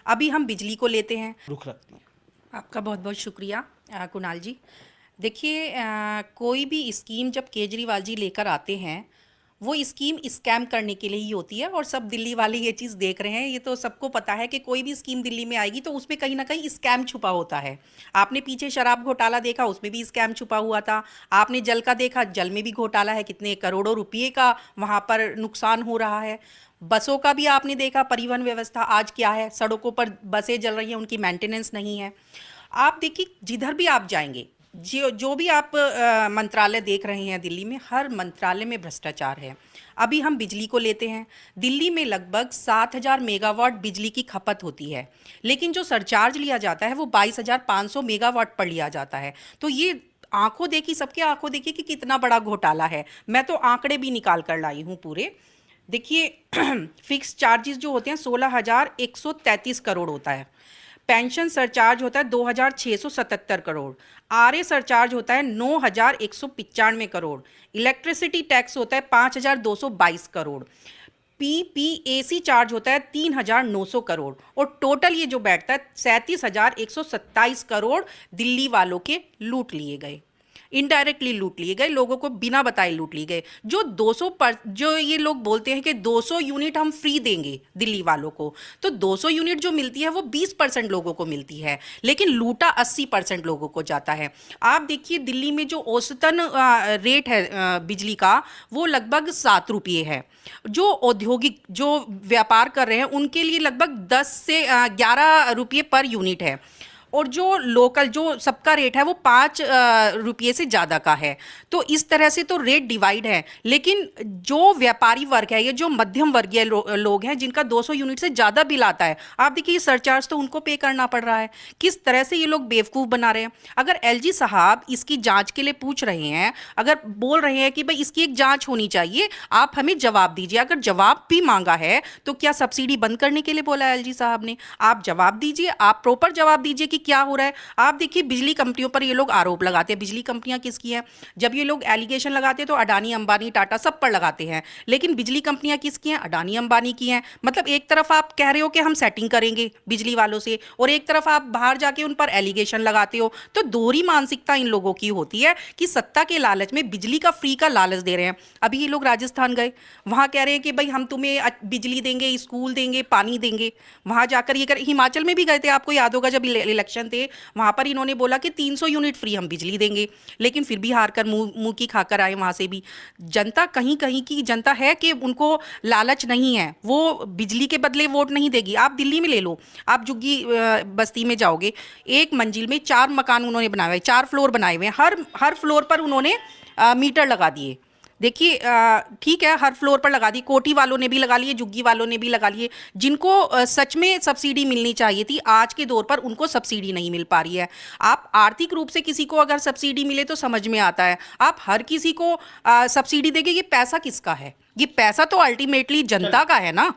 अभी हम बिजली को लेते हैं। रुख रखते हैं। आपका बहुत बहुत शुक्रिया कुणाल जी। देखिए कोई भी स्कीम जब केजरीवाल जी लेकर आते हैं, वो स्कीम स्कैम करने के लिए ही होती है और सब दिल्ली वाले ये चीज़ देख रहे हैं। ये तो सबको पता है कि कोई भी स्कीम दिल्ली में आएगी तो उसमें कहीं ना कहीं स्कैम छुपा होता है। आपने पीछे शराब घोटाला देखा, उसमें भी स्कैम छुपा हुआ था। आपने जल का देखा, जल में भी घोटाला है, कितने करोड़ों रुपये का वहाँ पर नुकसान हो रहा है। बसों का भी आपने देखा, परिवहन व्यवस्था आज क्या है, सड़कों पर बसें चल रही हैं, उनकी मेंटेनेंस नहीं है। आप देखिए जिधर भी आप जाएंगे, जो जो भी आप मंत्रालय देख रहे हैं दिल्ली में, हर मंत्रालय में भ्रष्टाचार है। अभी हम बिजली को लेते हैं, दिल्ली में लगभग 7,000 मेगावाट बिजली की खपत होती है, लेकिन जो सरचार्ज लिया जाता है वो 22,500 मेगावाट पर लिया जाता है। तो ये आंखों देखी, सबके आंखों देखी कि कितना बड़ा घोटाला है। मैं तो आंकड़े भी निकाल कर लाई हूँ पूरे। देखिए फिक्स चार्जेस जो होते हैं 16,133 करोड़ होता है। पेंशन सरचार्ज होता है 2,677 करोड़। आरए सरचार्ज होता है 9,195 करोड़। इलेक्ट्रिसिटी टैक्स होता है 5,222 करोड़। पीपीएसी चार्ज होता है 3,900 करोड़। और टोटल ये जो बैठता है 37,127 करोड़ दिल्ली वालों के लूट लिए गए, इनडायरेक्टली लूट लिए गए, लोगों को बिना बताए लूट लिए गए। जो 200 पर जो ये लोग बोलते हैं कि 200 यूनिट हम फ्री देंगे दिल्ली वालों को, तो 200 यूनिट जो मिलती है वो 20% लोगों को मिलती है, लेकिन लूटा 80% लोगों को जाता है। आप देखिए दिल्ली में जो औसतन रेट है बिजली का, वो लगभग 7 रुपये है। जो औद्योगिक जो व्यापार कर रहे हैं उनके लिए लगभग 10 से 11 रुपये पर यूनिट है। और जो लोकल जो सबका रेट है वो 5 रुपये से ज़्यादा का है। तो इस तरह से तो रेट डिवाइड है, लेकिन जो व्यापारी वर्ग है, ये जो मध्यम वर्गीय लोग हैं जिनका 200 यूनिट से ज़्यादा बिल आता है, आप देखिए ये सरचार्ज तो उनको पे करना पड़ रहा है। किस तरह से ये लोग बेवकूफ़ बना रहे हैं। अगर एलजी साहब इसकी जांच के लिए पूछ रहे हैं, अगर बोल रहे हैं कि भाई इसकी एक जांच होनी चाहिए, आप हमें जवाब दीजिए। अगर जवाब भी मांगा है तो क्या सब्सिडी बंद करने के लिए बोला है एलजी साहब ने? आप जवाब दीजिए, आप प्रॉपर जवाब दीजिए कि क्या हो रहा है। आप देखिए बिजली कंपनियों पर ये लोग आरोप लगाते हैं। बिजली कंपनियां किसकी हैं? जब ये लोग एलिगेशन लगाते हैं तो अडानी, अंबानी, टाटा सब पर लगाते हैं, लेकिन बिजली कंपनियां किसकी हैं? अडानी, अंबानी की हैं। मतलब एक तरफ आप कह रहे हो कि हम सेटिंग करेंगे बिजली वालों से, और एक तरफ आप बाहर जाके उन पर एलिगेशन लगाते हो। तो दोहरी मानसिकता इन लोगों की होती है कि सत्ता के लालच में बिजली का फ्री का लालच दे रहे हैं। अभी ये लोग राजस्थान गए, वहां कह रहे हैं कि भाई हम तुम्हें बिजली देंगे, स्कूल देंगे, पानी देंगे। वहां जाकर ये कर, हिमाचल में भी गए थे, आपको याद होगा जब इलेक्शन थे, वहां पर इन्होंने बोला कि 300 यूनिट फ्री हम बिजली देंगे, लेकिन फिर भी हार कर मुंह की खाकर आए वहां से भी। जनता कहीं कहीं की जनता है कि उनको लालच नहीं है, वो बिजली के बदले वोट नहीं देगी। आप दिल्ली में ले लो, आप झुग्गी बस्ती में जाओगे, एक मंजिल में 4 मकान उन्होंने बनाए हुए, 4 फ्लोर बनाए हुए हैं। हर फ्लोर पर उन्होंने मीटर लगा दिए। देखिए ठीक है, हर फ्लोर पर लगा दी, कोटी वालों ने भी लगा लिए, झुग्गी वालों ने भी लगा लिए। जिनको सच में सब्सिडी मिलनी चाहिए थी, आज के दौर पर उनको सब्सिडी नहीं मिल पा रही है। आप आर्थिक रूप से किसी को अगर सब्सिडी मिले तो समझ में आता है, आप हर किसी को सब्सिडी देंगे, ये पैसा किसका है? ये पैसा तो अल्टीमेटली जनता का है ना।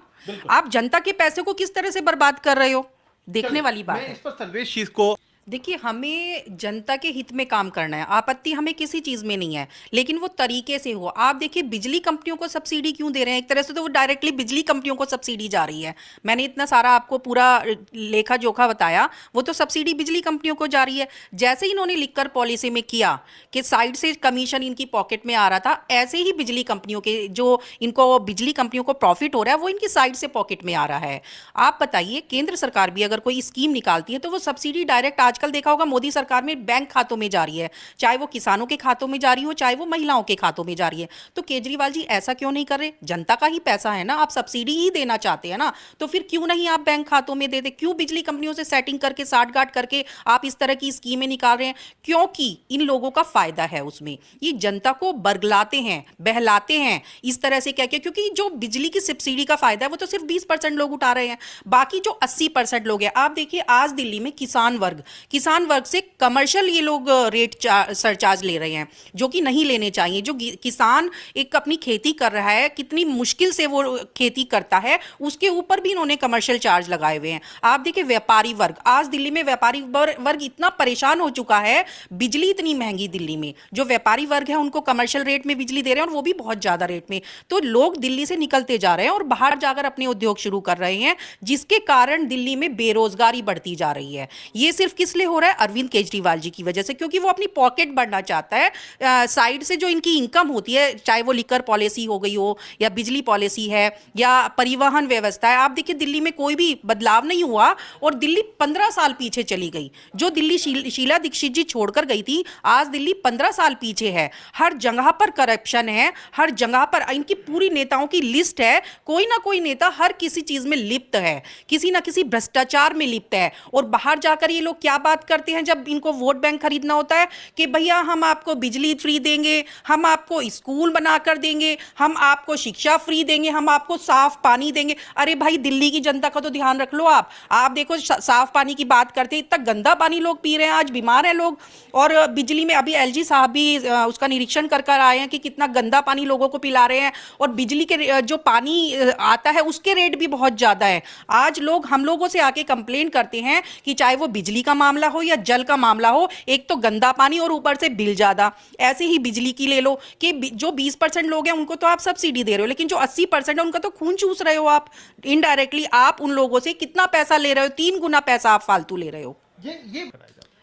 आप जनता के पैसे को किस तरह से बर्बाद कर रहे हो, देखने वाली बात मैं है। इस पर सर्वेश चीज को देखिए हमें जनता के हित में काम करना है, आपत्ति हमें किसी चीज़ में नहीं है, लेकिन वो तरीके से हो। आप देखिए बिजली कंपनियों को सब्सिडी क्यों दे रहे हैं? एक तरह से तो वो डायरेक्टली बिजली कंपनियों को सब्सिडी जा रही है। मैंने इतना सारा आपको पूरा लेखा जोखा बताया, वो तो सब्सिडी बिजली कंपनियों को जा रही है। जैसे ही इन्होंने लिखकर पॉलिसी में किया कि साइड से कमीशन इनकी पॉकेट में आ रहा था, ऐसे ही बिजली कंपनियों के जो इनको बिजली कंपनियों को प्रॉफिट हो रहा है वो इनकी साइड से पॉकेट में आ रहा है। आप बताइए, केंद्र सरकार भी अगर कोई स्कीम निकालती है तो वो सब्सिडी डायरेक्ट, आजकल देखा होगा मोदी सरकार में बैंक खातों में जा रही है, चाहे वो किसानों के खातों में जा रही हो, चाहे वो महिलाओं के खातों में जा रही है। तो केजरीवाल जी ऐसा क्यों नहीं कर रहे? जनता का ही पैसा है ना, आप सब्सिडी ही देना चाहते हैं ना, तो फिर क्यों नहीं आप बैंक खातों में दे दे? क्यों बिजली कंपनियों से सेटिंग करके, साठगांठ करके आप इस तरह की स्कीमें निकाल रहे हैं? क्योंकि इन लोगों का फायदा है उसमें, ये जनता को बरगलाते हैं, बहलाते हैं इस तरह से क्या क्या, क्योंकि जो बिजली की सब्सिडी का फायदा है वो तो सिर्फ 20% लोग उठा रहे हैं, बाकी जो 80% लोग हैं। आप देखिए आज दिल्ली में किसान वर्ग, किसान वर्ग से कमर्शियल ये लोग रेट सरचार्ज ले रहे हैं, जो कि नहीं लेने चाहिए। जो किसान एक अपनी खेती कर रहा है, कितनी मुश्किल से वो खेती करता है, उसके ऊपर भी इन्होंने कमर्शियल चार्ज लगाए हुए हैं। आप देखिए व्यापारी वर्ग, आज दिल्ली में व्यापारी वर्ग इतना परेशान हो चुका है, बिजली इतनी महंगी दिल्ली में, जो व्यापारी वर्ग है उनको कमर्शियल रेट में बिजली दे रहे हैं और वो भी बहुत ज्यादा रेट में। तो लोग दिल्ली से निकलते जा रहे हैं और बाहर जाकर अपने उद्योग शुरू कर रहे हैं, जिसके कारण दिल्ली में बेरोजगारी बढ़ती जा रही है। ये सिर्फ किस लिए हो रहा है? अरविंद केजरीवाल जी की वजह से, क्योंकि वो अपनी पॉकेट बढ़ना चाहता है। साइड से जो इनकी इनकम होती है, चाहे वो लिकर पॉलिसी हो गई हो या बिजली पॉलिसी है या परिवहन व्यवस्था है, आप देखिए दिल्ली में कोई भी बदलाव नहीं हुआ और दिल्ली 15 साल पीछे चली गई। जो दिल्ली शीला दीक्षित जी छोड़कर गई थी, आज दिल्ली 15 साल पीछे है। हर जगह पर करप्शन है, हर जगह पर इनकी पूरी नेताओं की लिस्ट है, कोई ना कोई नेता हर किसी चीज में लिप्त है, किसी ना किसी भ्रष्टाचार में लिप्त है। और बाहर जाकर ये लोग क्या बात करते हैं जब इनको वोट बैंक खरीदना होता है कि भैया हम आपको बिजली फ्री देंगे, हम आपको स्कूल बनाकर देंगे, हम आपको शिक्षा फ्री देंगे, हम आपको साफ पानी देंगे। अरे भाई दिल्ली की जनता का तो ध्यान रख लो। आप देखो साफ पानी की बात करते हैं, इतना गंदा पानी लोग पी रहे हैं, आज बीमार हैं लोग। और बिजली में अभी एलजी साहब भी उसका निरीक्षण कर आए हैं कि कितना गंदा पानी लोगों को पिला रहे हैं और बिजली के जो पानी आता है उसके रेट भी बहुत ज्यादा है। आज लोग हम लोगों से आके कंप्लेन करते हैं कि चाहे वो बिजली का मामला हो या जल का मामला हो, एक तो गंदा पानी और ऊपर से बिल ज्यादा। ऐसे ही बिजली की ले लो कि जो 20% लोग हैं उनको तो आप सब्सिडी दे रहे हो, लेकिन जो 80% है उनका तो खून चूस रहे हो आप इनडायरेक्टली। आप उन लोगों से कितना पैसा ले रहे हो? 3 गुना पैसा आप फालतू ले रहे हो। ये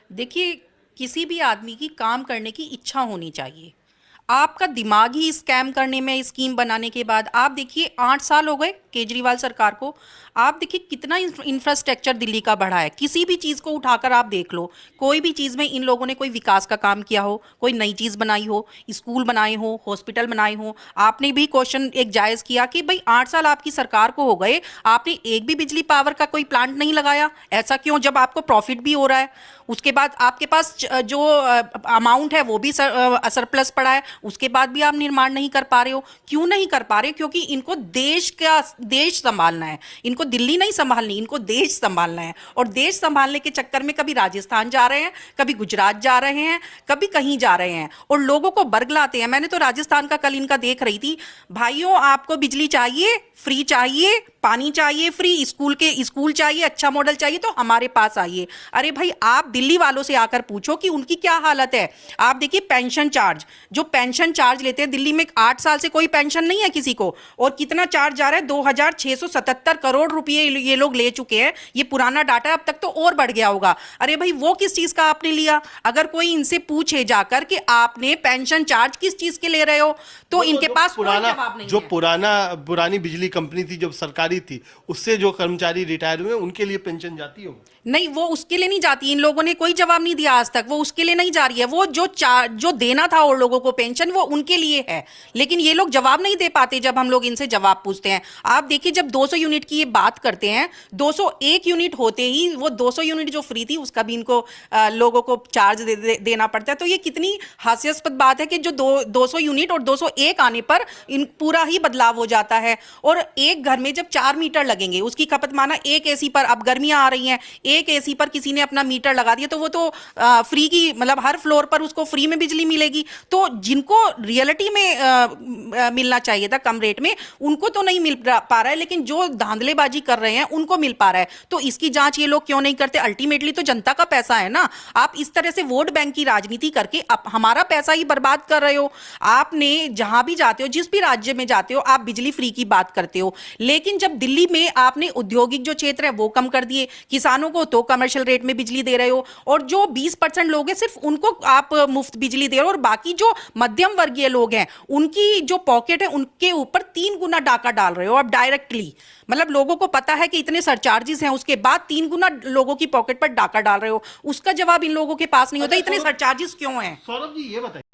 देखिए किसी भी आदमी की काम करने की इच्छा होनी चाहिए। आपका दिमाग ही स्कैम करने में, स्कीम बनाने के बाद आप देखिए 8 साल हो गए केजरीवाल सरकार को। आप देखिए कितना इंफ्रास्ट्रक्चर दिल्ली का बढ़ा है। किसी भी चीज़ को उठाकर आप देख लो, कोई भी चीज़ में इन लोगों ने कोई विकास का काम किया हो, कोई नई चीज़ बनाई हो, स्कूल बनाए हो, हॉस्पिटल बनाए हो। आपने भी क्वेश्चन एक जायज़ किया कि भाई 8 साल आपकी सरकार को हो गए, आपने एक भी बिजली पावर का कोई प्लांट नहीं लगाया। ऐसा क्यों, जब आपको प्रॉफिट भी हो रहा है? उसके बाद आपके पास जो अमाउंट है वो भी सरप्लस पड़ा है, उसके बाद भी आप निर्माण नहीं कर पा रहे हो। क्यों नहीं कर पा रहे? क्योंकि इनको देश संभालना है, इनको दिल्ली नहीं संभालनी, इनको देश संभालना है। और देश संभालने के चक्कर में कभी राजस्थान जा रहे हैं, कभी गुजरात जा रहे हैं, कभी कहीं जा रहे हैं और लोगों को बरगलाते हैं। मैंने तो राजस्थान का कल इनका देख रही थी, भाइयों आपको बिजली चाहिए फ्री, चाहिए पानी चाहिए फ्री, स्कूल चाहिए, अच्छा मॉडल चाहिए तो हमारे पास आइए। अरे भाई आप दिल्ली वालों से आकर पूछो कि उनकी क्या हालत है। आप देखिए पेंशन चार्ज, जो पेंशन चार्ज लेते हैं दिल्ली में, 8 साल से कोई पेंशन नहीं है किसी को, और कितना चार्ज जा रहा है? 2677 करोड़ रुपए ये लोग ले चुके हैं। ये पुराना डाटा है, अब तक तो और बढ़ गया होगा। अरे भाई वो किस चीज का आपने लिया? अगर कोई इनसे पूछे जाकर कि आपने पेंशन चार्ज किस चीज के ले रहे हो, तो इनके पास कोई जवाब नहीं जो है। पुरानी बिजली कंपनी थी जब सरकारी थी, उससे जो कर्मचारी रिटायर हुए उनके लिए पेंशन जाती हो? नहीं, वो उसके लिए नहीं जाती। इन लोगों ने कोई जवाब नहीं दिया आज तक, वो उसके लिए नहीं जा रही है। वो जो देना था और लोगों को पेंशन, वो उनके लिए है, लेकिन ये लोग जवाब नहीं दे पाते जब हम लोग इनसे जवाब पूछते हैं। आप देखिए जब 200 यूनिट की ये बात करते हैं, 201 यूनिट होते ही वो 200 यूनिट जो फ्री थी उसका भी इनको लोगों को चार्ज देना पड़ता है। तो ये कितनी हास्यास्पद बात है कि जो 200 यूनिट और 201 आने पर इन पूरा ही बदलाव हो जाता है। और एक घर में जब 4 मीटर लगेंगे, उसकी खपत माना एक एसी पर, अब गर्मियां आ रही हैं, एक एसी पर किसी ने अपना मीटर लगा दिया तो वो तो फ्री की, मतलब हर फ्लोर पर उसको फ्री में बिजली मिलेगी। तो जिनको रियलिटी में मिलना चाहिए था कम रेट में, उनको तो नहीं मिल पा रहा है, लेकिन जो धांधलेबाजी कर रहे हैं उनको मिल पा रहा है। तो इसकी जांच ये लोग क्यों नहीं करते? अल्टीमेटली तो जनता का पैसा है ना। आप इस तरह से वोट बैंक की राजनीति करके आप हमारा पैसा ही बर्बाद कर रहे हो। आपने जहां भी जाते हो, जिस भी राज्य में जाते हो, आप बिजली फ्री की बात करते हो, लेकिन जब दिल्ली में आपने औद्योगिक जो क्षेत्र है वो कम कर दिए, किसानों को तो कमर्शियल रेट में बिजली दे रहे हो, और जो 20% लोग हैं सिर्फ उनको आप मुफ्त बिजली दे रहे हो, और बाकी जो मध्यम वर्गीय लोग हैं उनकी जो पॉकेट है उनके ऊपर 3 गुना डाका डाल रहे हो आप डायरेक्टली। मतलब लोगों को पता है कि इतने सरचार्जेस हैं, उसके बाद 3 गुना लोगों की पॉकेट पर डाका डाल रहे हो। उसका जवाब इन लोगों के पास नहीं होता, इतने सरचार्जेस क्यों हैं? सौरभ जी ये बताइए।